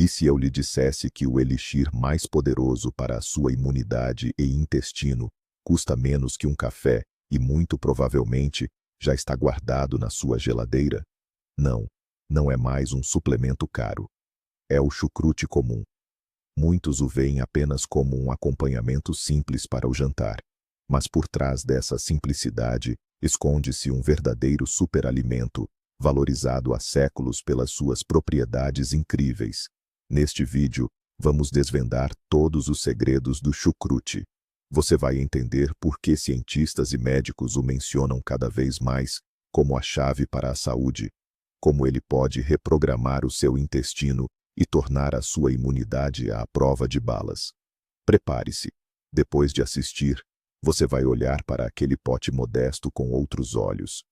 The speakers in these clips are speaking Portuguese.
E se eu lhe dissesse que o elixir mais poderoso para a sua imunidade e intestino custa menos que um café e muito provavelmente já está guardado na sua geladeira? Não, não é mais um suplemento caro. É o chucrute comum. Muitos o veem apenas como um acompanhamento simples para o jantar. Mas por trás dessa simplicidade esconde-se um verdadeiro superalimento, valorizado há séculos pelas suas propriedades incríveis. Neste vídeo, vamos desvendar todos os segredos do chucrute. Você vai entender por que cientistas e médicos o mencionam cada vez mais como a chave para a saúde, como ele pode reprogramar o seu intestino e tornar a sua imunidade à prova de balas. Prepare-se. Depois de assistir, você vai olhar para aquele pote modesto com outros olhos.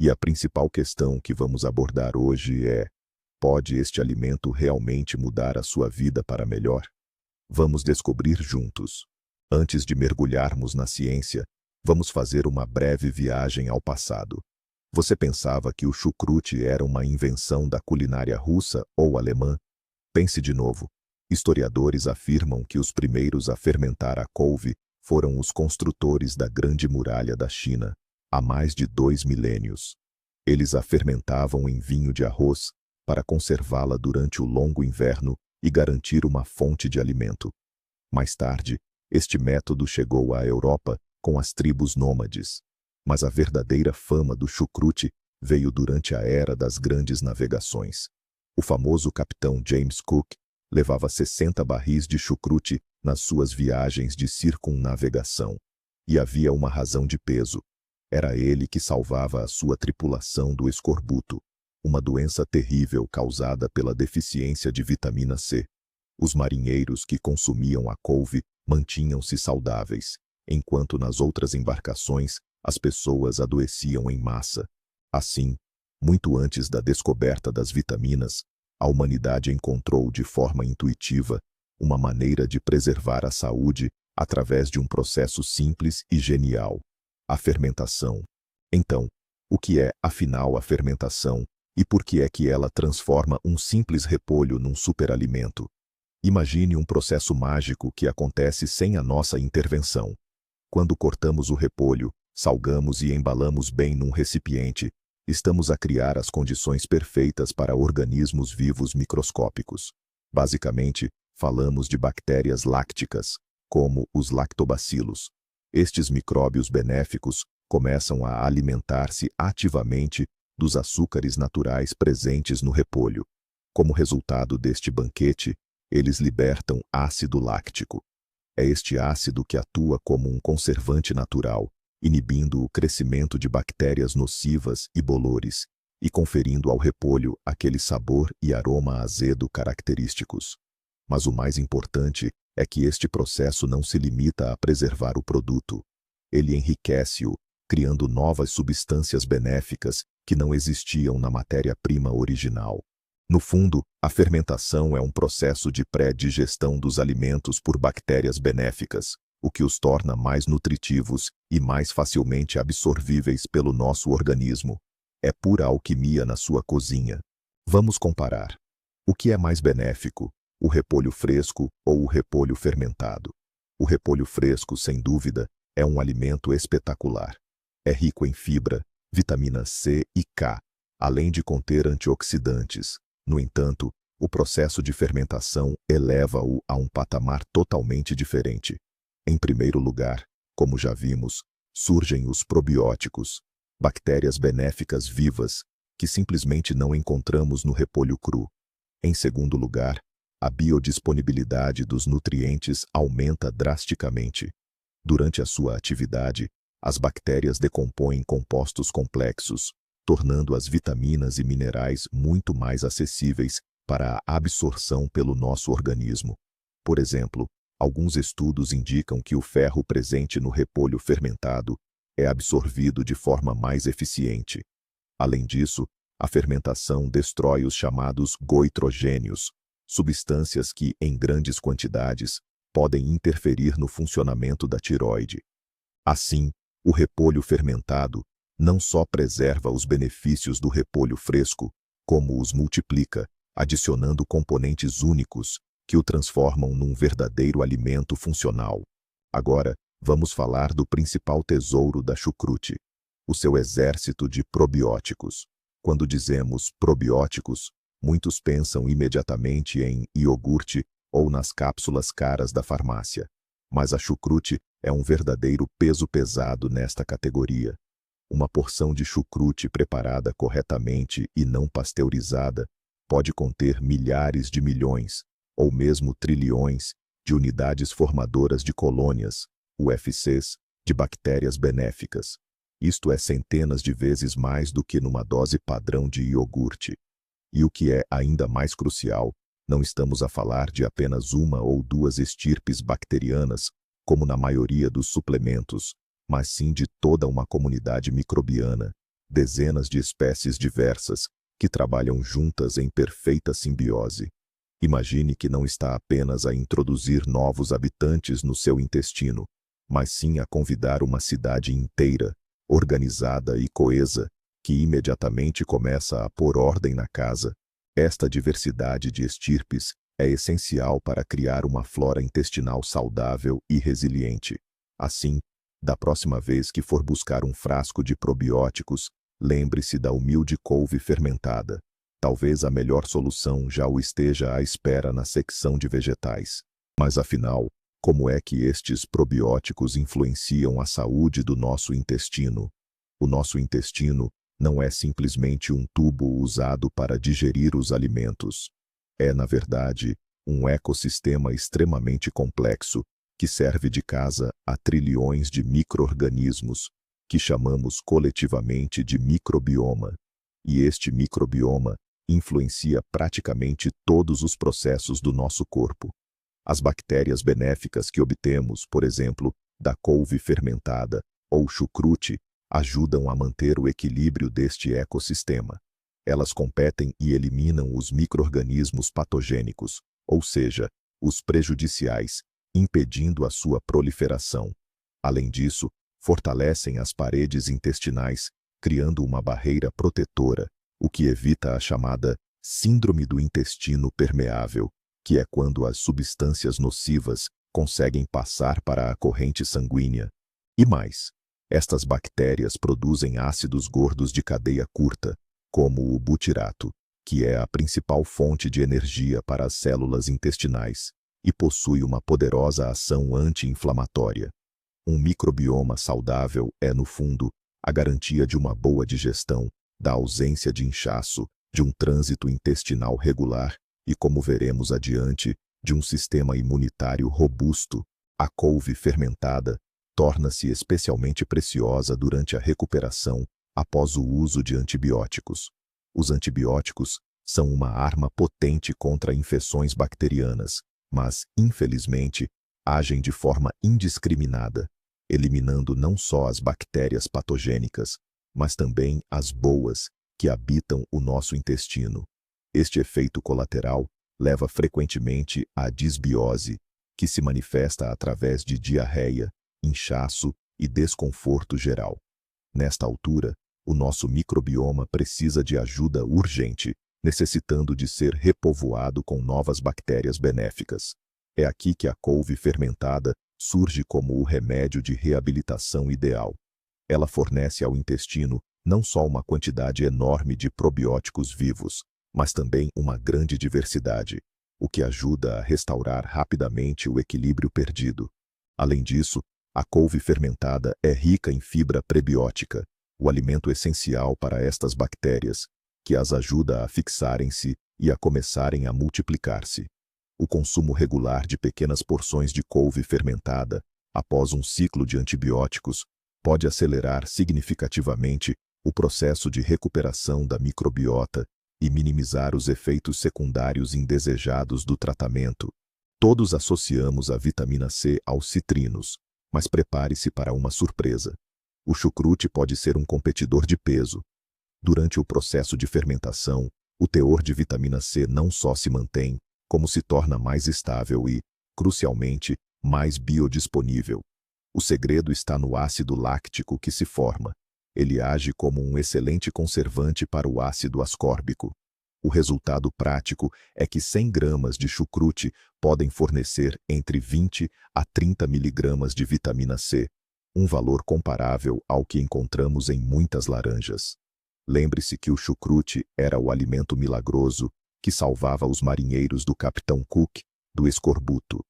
E a principal questão que vamos abordar hoje é: pode este alimento realmente mudar a sua vida para melhor? Vamos descobrir juntos. Antes de mergulharmos na ciência, vamos fazer uma breve viagem ao passado. Você pensava que o chucrute era uma invenção da culinária russa ou alemã? Pense de novo. Historiadores afirmam que os primeiros a fermentar a couve foram os construtores da Grande Muralha da China, há mais de 2 milênios. Eles a fermentavam em vinho de arroz para conservá-la durante o longo inverno e garantir uma fonte de alimento. Mais tarde, este método chegou à Europa com as tribos nômades. Mas a verdadeira fama do chucrute veio durante a era das grandes navegações. O famoso capitão James Cook levava 60 barris de chucrute nas suas viagens de circunnavegação. E havia uma razão de peso. Era ele que salvava a sua tripulação do escorbuto, uma doença terrível causada pela deficiência de vitamina C. Os marinheiros que consumiam a couve mantinham-se saudáveis, enquanto nas outras embarcações as pessoas adoeciam em massa. Assim, muito antes da descoberta das vitaminas, a humanidade encontrou de forma intuitiva uma maneira de preservar a saúde através de um processo simples e genial: a fermentação. Então, o que é, afinal, a fermentação e por que é que ela transforma um simples repolho num superalimento? Imagine um processo mágico que acontece sem a nossa intervenção. Quando cortamos o repolho, salgamos e embalamos bem num recipiente, estamos a criar as condições perfeitas para organismos vivos microscópicos. Basicamente, falamos de bactérias lácticas, como os lactobacilos. Estes micróbios benéficos começam a alimentar-se ativamente dos açúcares naturais presentes no repolho. Como resultado deste banquete, eles libertam ácido láctico. É este ácido que atua como um conservante natural, inibindo o crescimento de bactérias nocivas e bolores, e conferindo ao repolho aquele sabor e aroma azedo característicos. Mas o mais importante é que este processo não se limita a preservar o produto. Ele enriquece-o, criando novas substâncias benéficas que não existiam na matéria-prima original. No fundo, a fermentação é um processo de pré-digestão dos alimentos por bactérias benéficas, o que os torna mais nutritivos e mais facilmente absorvíveis pelo nosso organismo. É pura alquimia na sua cozinha. Vamos comparar. O que é mais benéfico, o repolho fresco ou o repolho fermentado? O repolho fresco, sem dúvida, é um alimento espetacular. É rico em fibra, vitamina C e K, além de conter antioxidantes. No entanto, o processo de fermentação eleva-o a um patamar totalmente diferente. Em primeiro lugar, como já vimos, surgem os probióticos, bactérias benéficas vivas, que simplesmente não encontramos no repolho cru. Em segundo lugar, a biodisponibilidade dos nutrientes aumenta drasticamente. Durante a sua atividade, as bactérias decompõem compostos complexos, tornando as vitaminas e minerais muito mais acessíveis para a absorção pelo nosso organismo. Por exemplo, alguns estudos indicam que o ferro presente no repolho fermentado é absorvido de forma mais eficiente. Além disso, a fermentação destrói os chamados goitrogênios, substâncias que, em grandes quantidades, podem interferir no funcionamento da tireoide. Assim, o repolho fermentado não só preserva os benefícios do repolho fresco, como os multiplica, adicionando componentes únicos que o transformam num verdadeiro alimento funcional. Agora, vamos falar do principal tesouro da chucrute, o seu exército de probióticos. Quando dizemos probióticos, muitos pensam imediatamente em iogurte ou nas cápsulas caras da farmácia. Mas a chucrute é um verdadeiro peso pesado nesta categoria. Uma porção de chucrute preparada corretamente e não pasteurizada pode conter milhares de milhões, ou mesmo trilhões, de unidades formadoras de colônias, UFCs, de bactérias benéficas. Isto é centenas de vezes mais do que numa dose padrão de iogurte. E o que é ainda mais crucial, não estamos a falar de apenas uma ou duas estirpes bacterianas, como na maioria dos suplementos, mas sim de toda uma comunidade microbiana, dezenas de espécies diversas, que trabalham juntas em perfeita simbiose. Imagine que não está apenas a introduzir novos habitantes no seu intestino, mas sim a convidar uma cidade inteira, organizada e coesa, que imediatamente começa a pôr ordem na casa. Esta diversidade de estirpes é essencial para criar uma flora intestinal saudável e resiliente. Assim, da próxima vez que for buscar um frasco de probióticos, lembre-se da humilde couve fermentada. Talvez a melhor solução já o esteja à espera na secção de vegetais. Mas afinal, como é que estes probióticos influenciam a saúde do nosso intestino? O nosso intestino não é simplesmente um tubo usado para digerir os alimentos. É, na verdade, um ecossistema extremamente complexo que serve de casa a trilhões de micro-organismos, que chamamos coletivamente de microbioma. E este microbioma influencia praticamente todos os processos do nosso corpo. As bactérias benéficas que obtemos, por exemplo, da couve fermentada ou chucrute, ajudam a manter o equilíbrio deste ecossistema. Elas competem e eliminam os micro-organismos patogênicos, ou seja, os prejudiciais, impedindo a sua proliferação. Além disso, fortalecem as paredes intestinais, criando uma barreira protetora, o que evita a chamada síndrome do intestino permeável, que é quando as substâncias nocivas conseguem passar para a corrente sanguínea. E mais, estas bactérias produzem ácidos gordos de cadeia curta, como o butirato, que é a principal fonte de energia para as células intestinais, e possui uma poderosa ação anti-inflamatória. Um microbioma saudável é, no fundo, a garantia de uma boa digestão, da ausência de inchaço, de um trânsito intestinal regular e, como veremos adiante, de um sistema imunitário robusto. A couve fermentada torna-se especialmente preciosa durante a recuperação após o uso de antibióticos. Os antibióticos são uma arma potente contra infecções bacterianas, mas, infelizmente, agem de forma indiscriminada, eliminando não só as bactérias patogênicas, mas também as boas, que habitam o nosso intestino. Este efeito colateral leva frequentemente à disbiose, que se manifesta através de diarreia, inchaço e desconforto geral. Nesta altura, o nosso microbioma precisa de ajuda urgente, necessitando de ser repovoado com novas bactérias benéficas. É aqui que a couve fermentada surge como o remédio de reabilitação ideal. Ela fornece ao intestino não só uma quantidade enorme de probióticos vivos, mas também uma grande diversidade, o que ajuda a restaurar rapidamente o equilíbrio perdido. Além disso, a couve fermentada é rica em fibra prebiótica, o alimento essencial para estas bactérias, que as ajuda a fixarem-se e a começarem a multiplicar-se. O consumo regular de pequenas porções de couve fermentada, após um ciclo de antibióticos, pode acelerar significativamente o processo de recuperação da microbiota e minimizar os efeitos secundários indesejados do tratamento. Todos associamos a vitamina C aos citrinos, mas prepare-se para uma surpresa. O chucrute pode ser um competidor de peso. Durante o processo de fermentação, o teor de vitamina C não só se mantém, como se torna mais estável e, crucialmente, mais biodisponível. O segredo está no ácido láctico que se forma. Ele age como um excelente conservante para o ácido ascórbico. O resultado prático é que 100 gramas de chucrute podem fornecer entre 20 a 30 miligramas de vitamina C, um valor comparável ao que encontramos em muitas laranjas. Lembre-se que o chucrute era o alimento milagroso que salvava os marinheiros do Capitão Cook do escorbuto.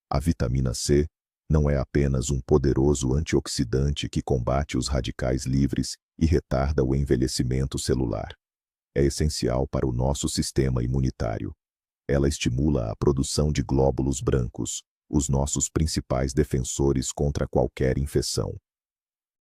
A vitamina C não é apenas um poderoso antioxidante que combate os radicais livres e retarda o envelhecimento celular. É essencial para o nosso sistema imunitário. Ela estimula a produção de glóbulos brancos, os nossos principais defensores contra qualquer infecção.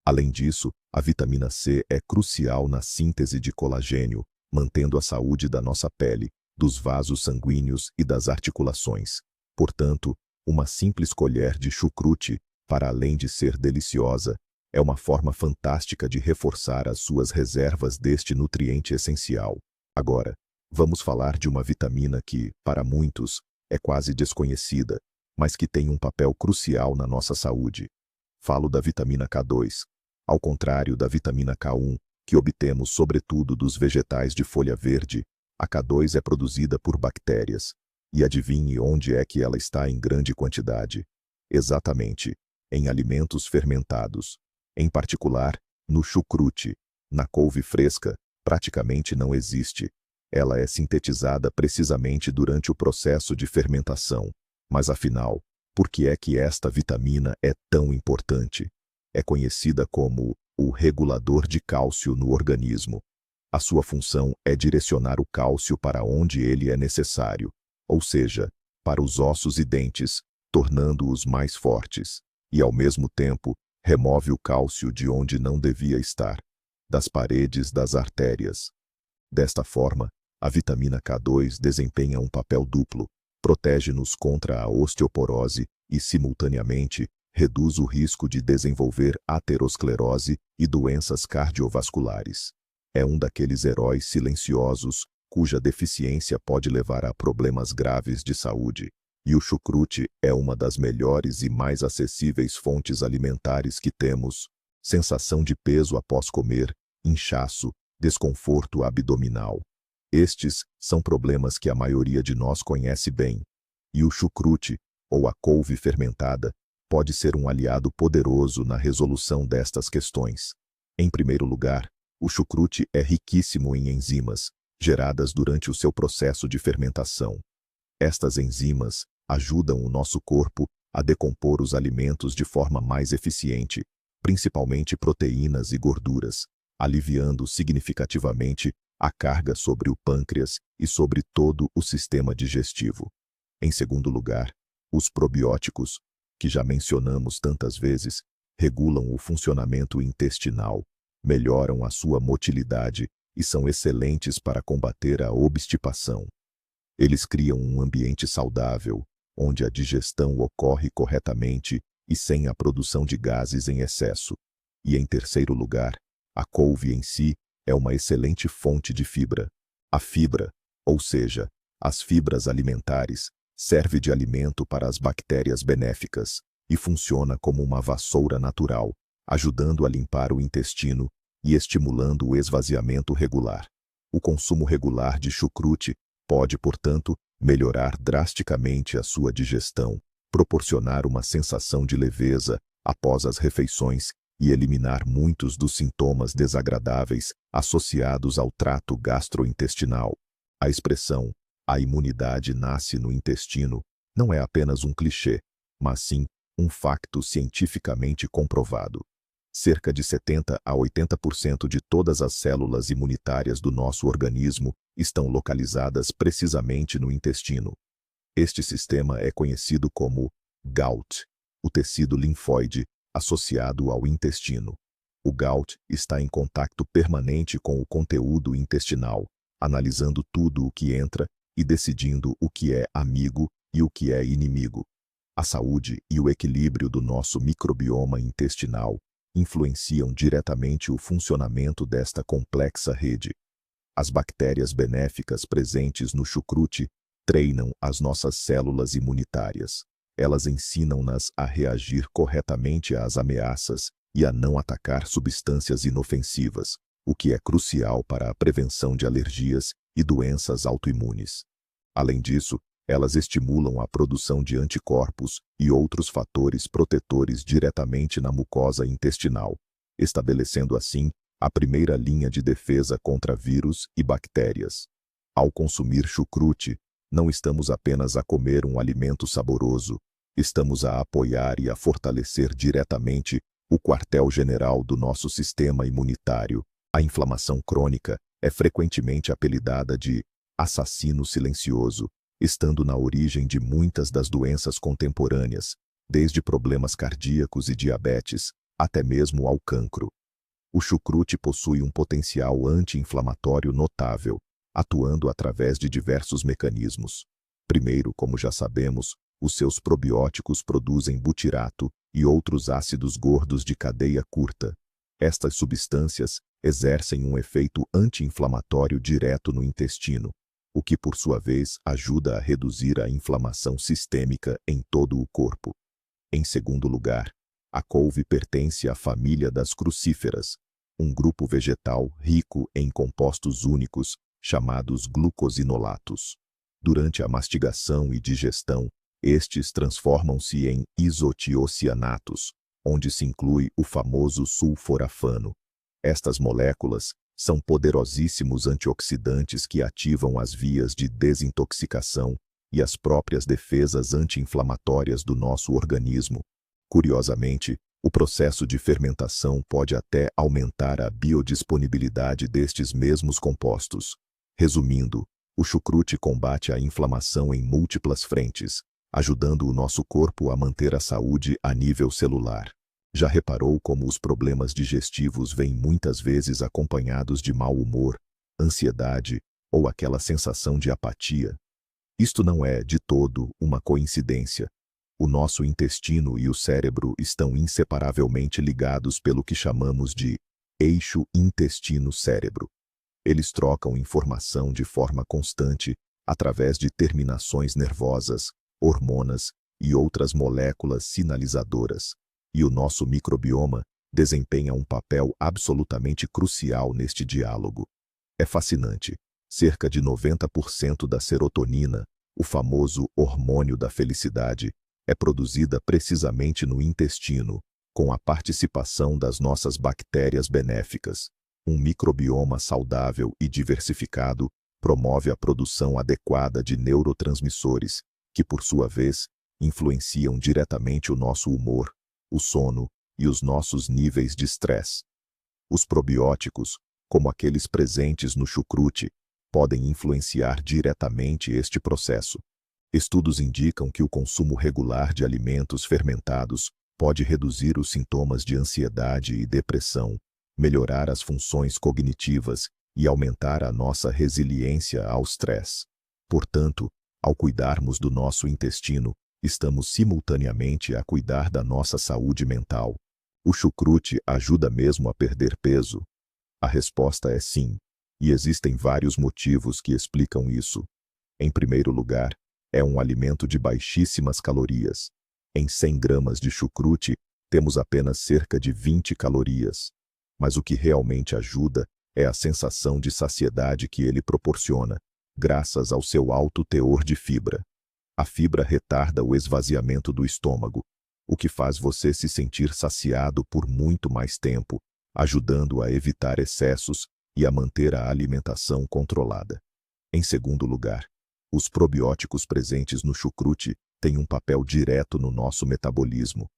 Além disso, a vitamina C é crucial na síntese de colagênio, mantendo a saúde da nossa pele, dos vasos sanguíneos e das articulações. Portanto, uma simples colher de chucrute, para além de ser deliciosa, é uma forma fantástica de reforçar as suas reservas deste nutriente essencial. Agora, vamos falar de uma vitamina que, para muitos, é quase desconhecida, mas que tem um papel crucial na nossa saúde. Falo da vitamina K2. Ao contrário da vitamina K1, que obtemos sobretudo dos vegetais de folha verde, a K2 é produzida por bactérias. E adivinhe onde é que ela está em grande quantidade? Exatamente, em alimentos fermentados. Em particular, no chucrute. Na couve fresca, praticamente não existe. Ela é sintetizada precisamente durante o processo de fermentação. Mas afinal, por que é que esta vitamina é tão importante? É conhecida como o regulador de cálcio no organismo. A sua função é direcionar o cálcio para onde ele é necessário, ou seja, para os ossos e dentes, tornando-os mais fortes, e ao mesmo tempo, remove o cálcio de onde não devia estar, das paredes das artérias. Desta forma, a vitamina K2 desempenha um papel duplo, protege-nos contra a osteoporose e, simultaneamente, reduz o risco de desenvolver aterosclerose e doenças cardiovasculares. É um daqueles heróis silenciosos cuja deficiência pode levar a problemas graves de saúde, e o chucrute é uma das melhores e mais acessíveis fontes alimentares que temos. Sensação de peso após comer, inchaço, desconforto abdominal. Estes são problemas que a maioria de nós conhece bem, e o chucrute, ou a couve fermentada, pode ser um aliado poderoso na resolução destas questões. Em primeiro lugar, o chucrute é riquíssimo em enzimas, geradas durante o seu processo de fermentação. Estas enzimas ajudam o nosso corpo a decompor os alimentos de forma mais eficiente, principalmente proteínas e gorduras, aliviando significativamente a carga sobre o pâncreas e sobre todo o sistema digestivo. Em segundo lugar, os probióticos, que já mencionamos tantas vezes, regulam o funcionamento intestinal, melhoram a sua motilidade e são excelentes para combater a obstipação. Eles criam um ambiente saudável, onde a digestão ocorre corretamente e sem a produção de gases em excesso. E em terceiro lugar, a couve em si é uma excelente fonte de fibra. A fibra, ou seja, as fibras alimentares, serve de alimento para as bactérias benéficas e funciona como uma vassoura natural, ajudando a limpar o intestino e estimulando o esvaziamento regular. O consumo regular de chucrute pode, portanto, melhorar drasticamente a sua digestão, proporcionar uma sensação de leveza após as refeições e eliminar muitos dos sintomas desagradáveis associados ao trato gastrointestinal. A expressão "a imunidade nasce no intestino" não é apenas um clichê, mas sim um facto cientificamente comprovado. Cerca de 70 a 80% de todas as células imunitárias do nosso organismo estão localizadas precisamente no intestino. Este sistema é conhecido como GAUT, o tecido linfóide associado ao intestino. O GAUT está em contato permanente com o conteúdo intestinal, analisando tudo o que entra e decidindo o que é amigo e o que é inimigo. A saúde e o equilíbrio do nosso microbioma intestinal influenciam diretamente o funcionamento desta complexa rede. As bactérias benéficas presentes no chucrute treinam as nossas células imunitárias. Elas ensinam-nas a reagir corretamente às ameaças e a não atacar substâncias inofensivas, o que é crucial para a prevenção de alergias e doenças autoimunes. Além disso, elas estimulam a produção de anticorpos e outros fatores protetores diretamente na mucosa intestinal, estabelecendo assim a primeira linha de defesa contra vírus e bactérias. Ao consumir chucrute, não estamos apenas a comer um alimento saboroso, estamos a apoiar e a fortalecer diretamente o quartel-general do nosso sistema imunitário. A inflamação crônica é frequentemente apelidada de assassino silencioso, estando na origem de muitas das doenças contemporâneas, desde problemas cardíacos e diabetes, até mesmo ao cancro. O chucrute possui um potencial anti-inflamatório notável, atuando através de diversos mecanismos. Primeiro, como já sabemos, os seus probióticos produzem butirato e outros ácidos gordos de cadeia curta. Estas substâncias exercem um efeito anti-inflamatório direto no intestino, o que, por sua vez, ajuda a reduzir a inflamação sistêmica em todo o corpo. Em segundo lugar, a couve pertence à família das crucíferas, um grupo vegetal rico em compostos únicos, chamados glucosinolatos. Durante a mastigação e digestão, estes transformam-se em isotiocianatos, onde se inclui o famoso sulforafano. Estas moléculas são poderosíssimos antioxidantes que ativam as vias de desintoxicação e as próprias defesas anti-inflamatórias do nosso organismo. Curiosamente, o processo de fermentação pode até aumentar a biodisponibilidade destes mesmos compostos. Resumindo, o chucrute combate a inflamação em múltiplas frentes, ajudando o nosso corpo a manter a saúde a nível celular. Já reparou como os problemas digestivos vêm muitas vezes acompanhados de mau humor, ansiedade ou aquela sensação de apatia? Isto não é, de todo, uma coincidência. O nosso intestino e o cérebro estão inseparavelmente ligados pelo que chamamos de eixo intestino-cérebro. Eles trocam informação de forma constante através de terminações nervosas, hormonas e outras moléculas sinalizadoras. E o nosso microbioma desempenha um papel absolutamente crucial neste diálogo. É fascinante. Cerca de 90% da serotonina, o famoso hormônio da felicidade, é produzida precisamente no intestino, com a participação das nossas bactérias benéficas. Um microbioma saudável e diversificado promove a produção adequada de neurotransmissores, que, por sua vez, influenciam diretamente o nosso humor, o sono e os nossos níveis de estresse. Os probióticos, como aqueles presentes no chucrute, podem influenciar diretamente este processo. Estudos indicam que o consumo regular de alimentos fermentados pode reduzir os sintomas de ansiedade e depressão, melhorar as funções cognitivas e aumentar a nossa resiliência ao estresse. Portanto, ao cuidarmos do nosso intestino, estamos simultaneamente a cuidar da nossa saúde mental. O chucrute ajuda mesmo a perder peso? A resposta é sim, e existem vários motivos que explicam isso. Em primeiro lugar, é um alimento de baixíssimas calorias. Em 100 gramas de chucrute, temos apenas cerca de 20 calorias. Mas o que realmente ajuda é a sensação de saciedade que ele proporciona, graças ao seu alto teor de fibra. A fibra retarda o esvaziamento do estômago, o que faz você se sentir saciado por muito mais tempo, ajudando a evitar excessos e a manter a alimentação controlada. Em segundo lugar, os probióticos presentes no chucrute têm um papel direto no nosso metabolismo.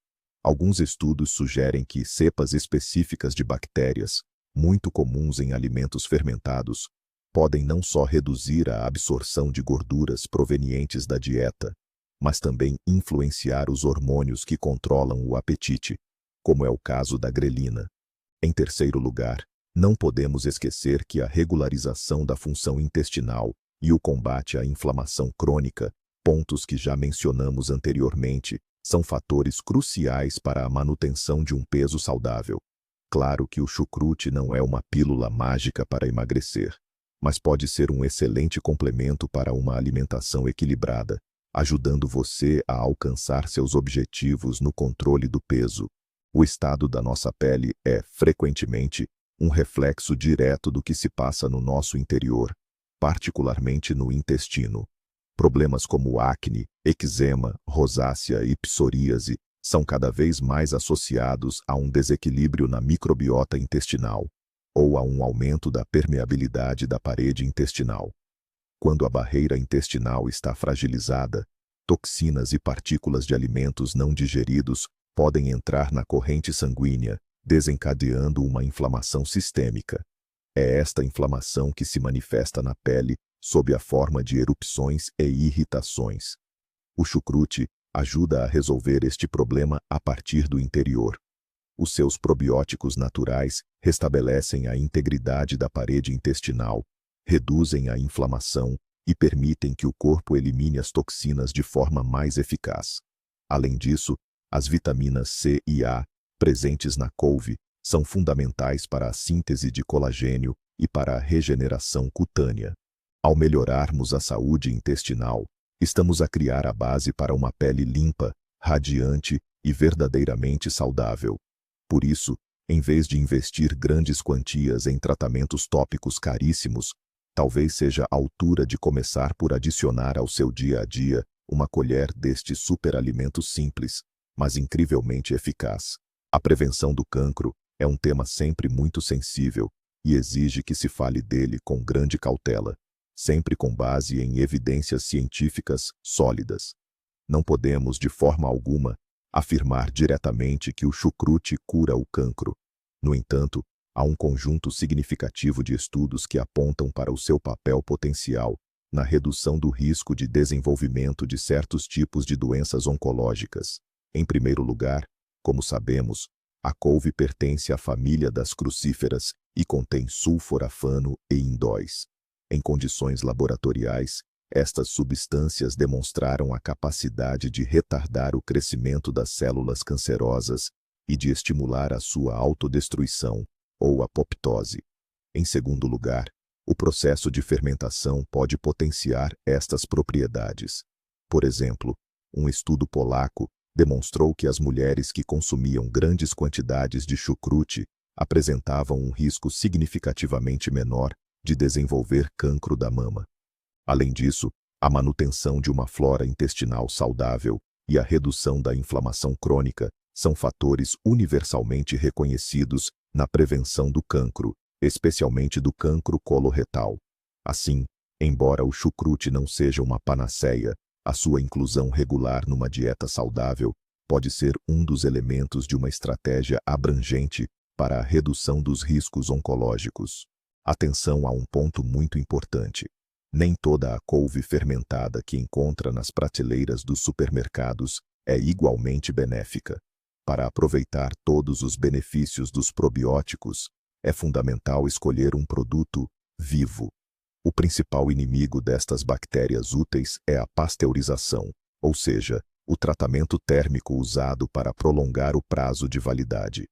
Alguns estudos sugerem que cepas específicas de bactérias, muito comuns em alimentos fermentados, podem não só reduzir a absorção de gorduras provenientes da dieta, mas também influenciar os hormônios que controlam o apetite, como é o caso da grelina. Em terceiro lugar, não podemos esquecer que a regularização da função intestinal e o combate à inflamação crônica, pontos que já mencionamos anteriormente, são fatores cruciais para a manutenção de um peso saudável. Claro que o chucrute não é uma pílula mágica para emagrecer, mas pode ser um excelente complemento para uma alimentação equilibrada, ajudando você a alcançar seus objetivos no controle do peso. O estado da nossa pele é, frequentemente, um reflexo direto do que se passa no nosso interior. particularmente no intestino. Problemas como acne, eczema, rosácea e psoríase são cada vez mais associados a um desequilíbrio na microbiota intestinal ou a um aumento da permeabilidade da parede intestinal. Quando a barreira intestinal está fragilizada, toxinas e partículas de alimentos não digeridos podem entrar na corrente sanguínea, desencadeando uma inflamação sistêmica. É esta inflamação que se manifesta na pele sob a forma de erupções e irritações. O chucrute ajuda a resolver este problema a partir do interior. Os seus probióticos naturais restabelecem a integridade da parede intestinal, reduzem a inflamação e permitem que o corpo elimine as toxinas de forma mais eficaz. Além disso, as vitaminas C e A, presentes na couve, são fundamentais para a síntese de colagênio e para a regeneração cutânea. Ao melhorarmos a saúde intestinal, estamos a criar a base para uma pele limpa, radiante e verdadeiramente saudável. Por isso, em vez de investir grandes quantias em tratamentos tópicos caríssimos, talvez seja a altura de começar por adicionar ao seu dia a dia uma colher deste superalimento simples, mas incrivelmente eficaz. A prevenção do cancro é um tema sempre muito sensível e exige que se fale dele com grande cautela, sempre com base em evidências científicas sólidas. Não podemos, de forma alguma, afirmar diretamente que o chucrute cura o cancro. No entanto, há um conjunto significativo de estudos que apontam para o seu papel potencial na redução do risco de desenvolvimento de certos tipos de doenças oncológicas. Em primeiro lugar, como sabemos, a couve pertence à família das crucíferas e contém sulforafano e indóis. Em condições laboratoriais, estas substâncias demonstraram a capacidade de retardar o crescimento das células cancerosas e de estimular a sua autodestruição, ou apoptose. Em segundo lugar, o processo de fermentação pode potenciar estas propriedades. Por exemplo, um estudo polaco demonstrou que as mulheres que consumiam grandes quantidades de chucrute apresentavam um risco significativamente menor de desenvolver cancro da mama. Além disso, a manutenção de uma flora intestinal saudável e a redução da inflamação crônica são fatores universalmente reconhecidos na prevenção do cancro, especialmente do cancro coloretal. Assim, embora o chucrute não seja uma panaceia, a sua inclusão regular numa dieta saudável pode ser um dos elementos de uma estratégia abrangente para a redução dos riscos oncológicos. Atenção a um ponto muito importante. Nem toda a couve fermentada que encontra nas prateleiras dos supermercados é igualmente benéfica. Para aproveitar todos os benefícios dos probióticos, é fundamental escolher um produto vivo. O principal inimigo destas bactérias úteis é a pasteurização, ou seja, o tratamento térmico usado para prolongar o prazo de validade.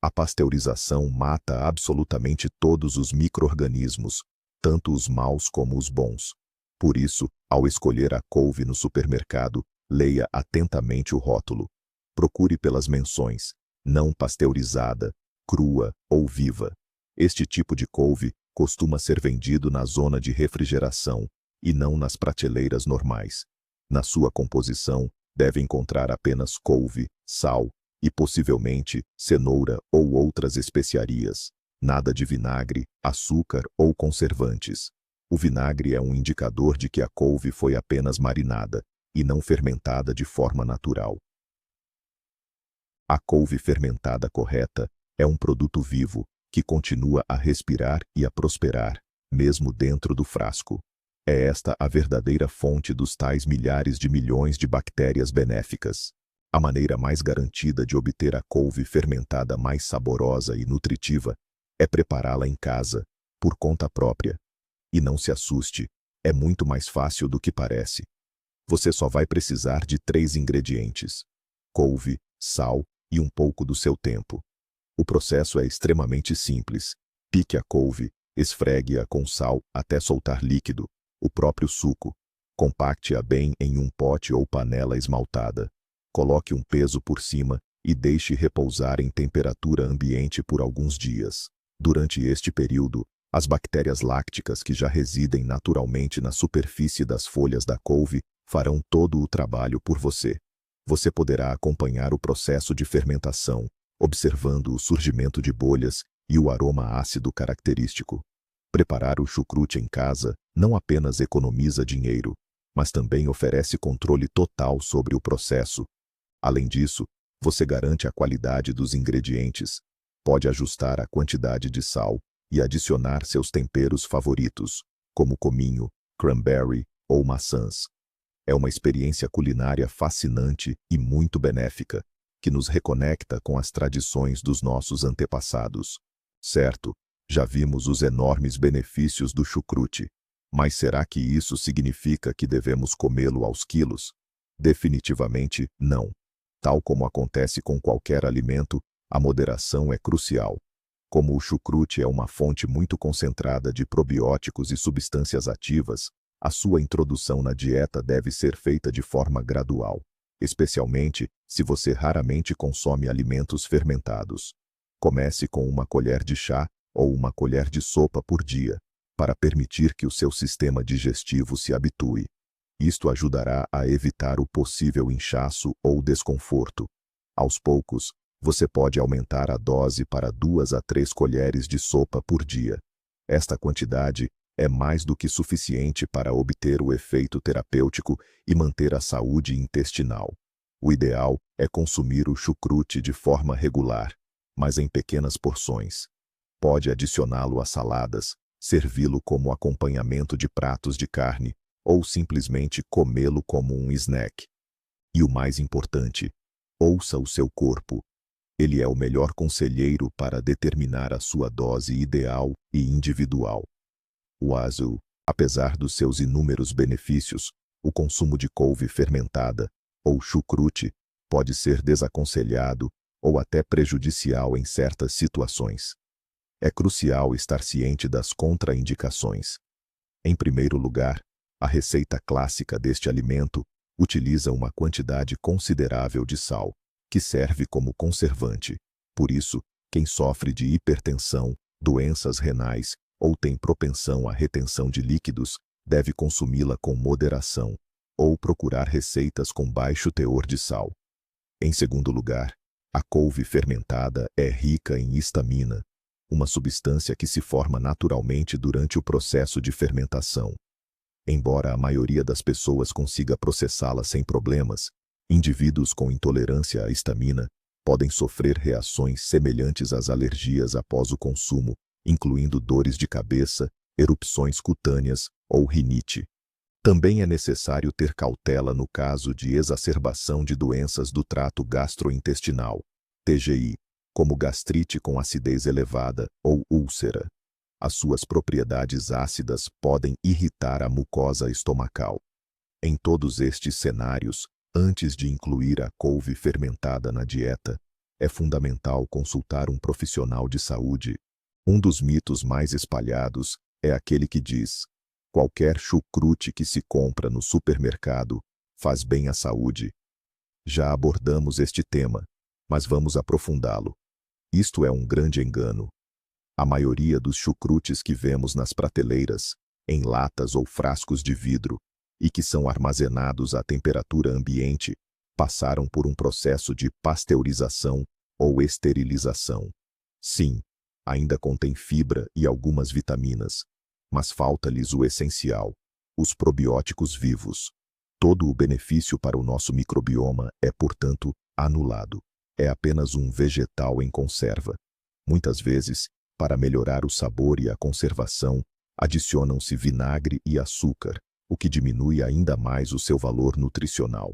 A pasteurização mata absolutamente todos os micro-organismos, tanto os maus como os bons. Por isso, ao escolher a couve no supermercado, leia atentamente o rótulo. Procure pelas menções, não pasteurizada, crua ou viva. Este tipo de couve costuma ser vendido na zona de refrigeração e não nas prateleiras normais. Na sua composição, deve encontrar apenas couve, sal e possivelmente cenoura ou outras especiarias. Nada de vinagre, açúcar ou conservantes. O vinagre é um indicador de que a couve foi apenas marinada e não fermentada de forma natural. A couve fermentada correta é um produto vivo que continua a respirar e a prosperar, mesmo dentro do frasco. É esta a verdadeira fonte dos tais milhares de milhões de bactérias benéficas. A maneira mais garantida de obter a couve fermentada mais saborosa e nutritiva é prepará-la em casa, por conta própria. E não se assuste, é muito mais fácil do que parece. Você só vai precisar de 3 ingredientes: couve, sal e um pouco do seu tempo. O processo é extremamente simples. Pique a couve, esfregue-a com sal até soltar líquido, o próprio suco. Compacte-a bem em um pote ou panela esmaltada. Coloque um peso por cima e deixe repousar em temperatura ambiente por alguns dias. Durante este período, As bactérias lácticas que já residem naturalmente na superfície das folhas da couve farão todo o trabalho por você. Você poderá acompanhar o processo de fermentação, observando o surgimento de bolhas e o aroma ácido característico. Preparar o chucrute em casa não apenas economiza dinheiro, mas também oferece controle total sobre o processo. Além disso, você garante a qualidade dos ingredientes, pode ajustar a quantidade de sal e adicionar seus temperos favoritos, como cominho, cranberry ou maçãs. É uma experiência culinária fascinante e muito benéfica, que nos reconecta com as tradições dos nossos antepassados. Certo, já vimos os enormes benefícios do chucrute, mas será que isso significa que devemos comê-lo aos quilos? Definitivamente não. Tal como acontece com qualquer alimento, a moderação é crucial. Como o chucrute é uma fonte muito concentrada de probióticos e substâncias ativas, a sua introdução na dieta deve ser feita de forma gradual, especialmente se você raramente consome alimentos fermentados. Comece com uma colher de chá ou uma colher de sopa por dia, para permitir que o seu sistema digestivo se habitue. Isto ajudará a evitar o possível inchaço ou desconforto. Aos poucos, você pode aumentar a dose para 2 a 3 colheres de sopa por dia. Esta quantidade é mais do que suficiente para obter o efeito terapêutico e manter a saúde intestinal. O ideal é consumir o chucrute de forma regular, mas em pequenas porções. Pode adicioná-lo a saladas, servi-lo como acompanhamento de pratos de carne, ou simplesmente comê-lo como um snack. E o mais importante, ouça o seu corpo. Ele é o melhor conselheiro para determinar a sua dose ideal e individual. O azul, apesar dos seus inúmeros benefícios, o consumo de couve fermentada, ou chucrute, pode ser desaconselhado ou até prejudicial em certas situações. É crucial estar ciente das contraindicações. Em primeiro lugar, a receita clássica deste alimento utiliza uma quantidade considerável de sal, que serve como conservante. Por isso, quem sofre de hipertensão, doenças renais ou tem propensão à retenção de líquidos deve consumi-la com moderação ou procurar receitas com baixo teor de sal. Em segundo lugar, a couve fermentada é rica em histamina, uma substância que se forma naturalmente durante o processo de fermentação. Embora a maioria das pessoas consiga processá-la sem problemas, indivíduos com intolerância à histamina podem sofrer reações semelhantes às alergias após o consumo, incluindo dores de cabeça, erupções cutâneas ou rinite. Também é necessário ter cautela no caso de exacerbação de doenças do trato gastrointestinal, TGI, como gastrite com acidez elevada ou úlcera. As suas propriedades ácidas podem irritar a mucosa estomacal. Em todos estes cenários, antes de incluir a couve fermentada na dieta, é fundamental consultar um profissional de saúde. Um dos mitos mais espalhados é aquele que diz: qualquer chucrute que se compra no supermercado faz bem à saúde. Já abordamos este tema, mas vamos aprofundá-lo. Isto é um grande engano. A maioria dos chucrutes que vemos nas prateleiras, em latas ou frascos de vidro, e que são armazenados à temperatura ambiente, passaram por um processo de pasteurização ou esterilização. Sim, ainda contém fibra e algumas vitaminas, mas falta-lhes o essencial, os probióticos vivos. Todo o benefício para o nosso microbioma é, portanto, anulado. É apenas um vegetal em conserva. Muitas vezes, para melhorar o sabor e a conservação, adicionam-se vinagre e açúcar, o que diminui ainda mais o seu valor nutricional.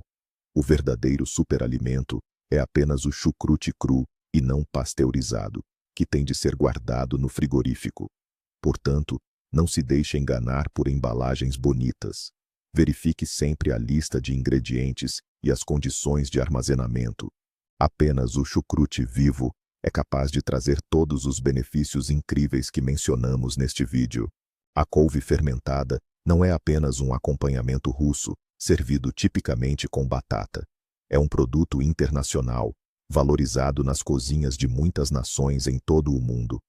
O verdadeiro superalimento é apenas o chucrute cru e não pasteurizado, que tem de ser guardado no frigorífico. Portanto, não se deixe enganar por embalagens bonitas. Verifique sempre a lista de ingredientes e as condições de armazenamento. Apenas o chucrute vivo é capaz de trazer todos os benefícios incríveis que mencionamos neste vídeo. A couve fermentada não é apenas um acompanhamento russo, servido tipicamente com batata. É um produto internacional, valorizado nas cozinhas de muitas nações em todo o mundo.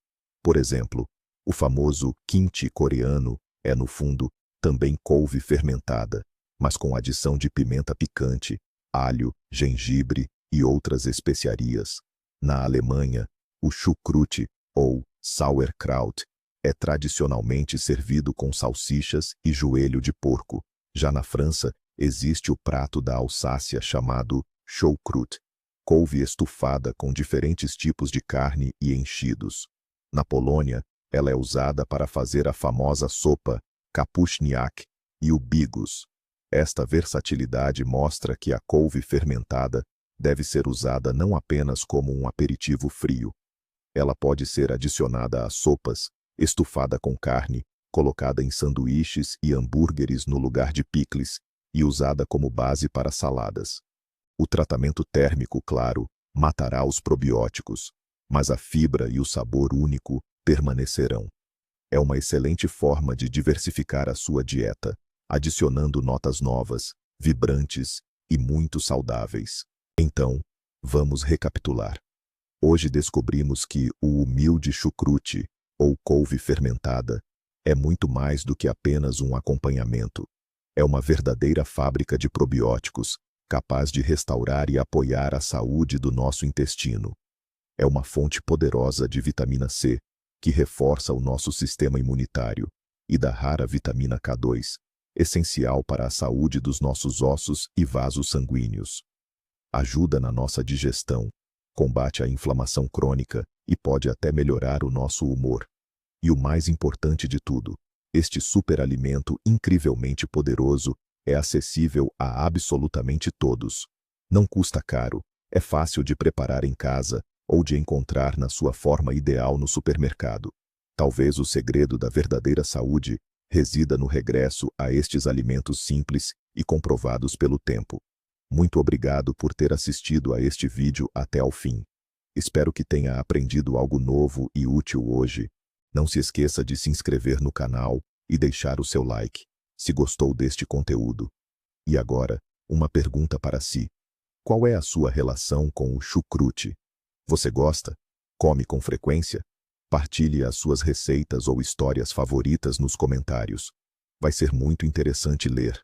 Por exemplo, O famoso kimchi coreano é, no fundo, também couve fermentada, mas com adição de pimenta picante, alho, gengibre e outras especiarias. Na Alemanha, o chucrute, ou sauerkraut, é tradicionalmente servido com salsichas e joelho de porco. Já na França, existe o prato da Alsácia chamado choucroute, couve estufada com diferentes tipos de carne e enchidos. Na Polônia, ela é usada para fazer a famosa sopa kapustniak e o bigos. Esta versatilidade mostra que a couve fermentada deve ser usada não apenas como um aperitivo frio. Ela pode ser adicionada a sopas, estufada com carne, colocada em sanduíches e hambúrgueres no lugar de picles e usada como base para saladas. O tratamento térmico, claro, matará os probióticos, mas a fibra e o sabor único permanecerão. É uma excelente forma de diversificar a sua dieta, adicionando notas novas, vibrantes e muito saudáveis. Então, vamos recapitular. Hoje descobrimos que o humilde chucrute, ou couve fermentada, é muito mais do que apenas um acompanhamento. É uma verdadeira fábrica de probióticos, capaz de restaurar e apoiar a saúde do nosso intestino. É uma fonte poderosa de vitamina C, que reforça o nosso sistema imunitário, e da rara vitamina K2, essencial para a saúde dos nossos ossos e vasos sanguíneos. Ajuda na nossa digestão, combate a inflamação crônica e pode até melhorar o nosso humor. E o mais importante de tudo, este superalimento incrivelmente poderoso é acessível a absolutamente todos. Não custa caro, é fácil de preparar em casa ou de encontrar na sua forma ideal no supermercado. Talvez o segredo da verdadeira saúde resida no regresso a estes alimentos simples e comprovados pelo tempo. Muito obrigado por ter assistido a este vídeo até ao fim. Espero que tenha aprendido algo novo e útil hoje. Não se esqueça de se inscrever no canal e deixar o seu like, se gostou deste conteúdo. E agora, uma pergunta para si. Qual é a sua relação com o chucrute? Você gosta? Come com frequência? Partilhe as suas receitas ou histórias favoritas nos comentários. Vai ser muito interessante ler.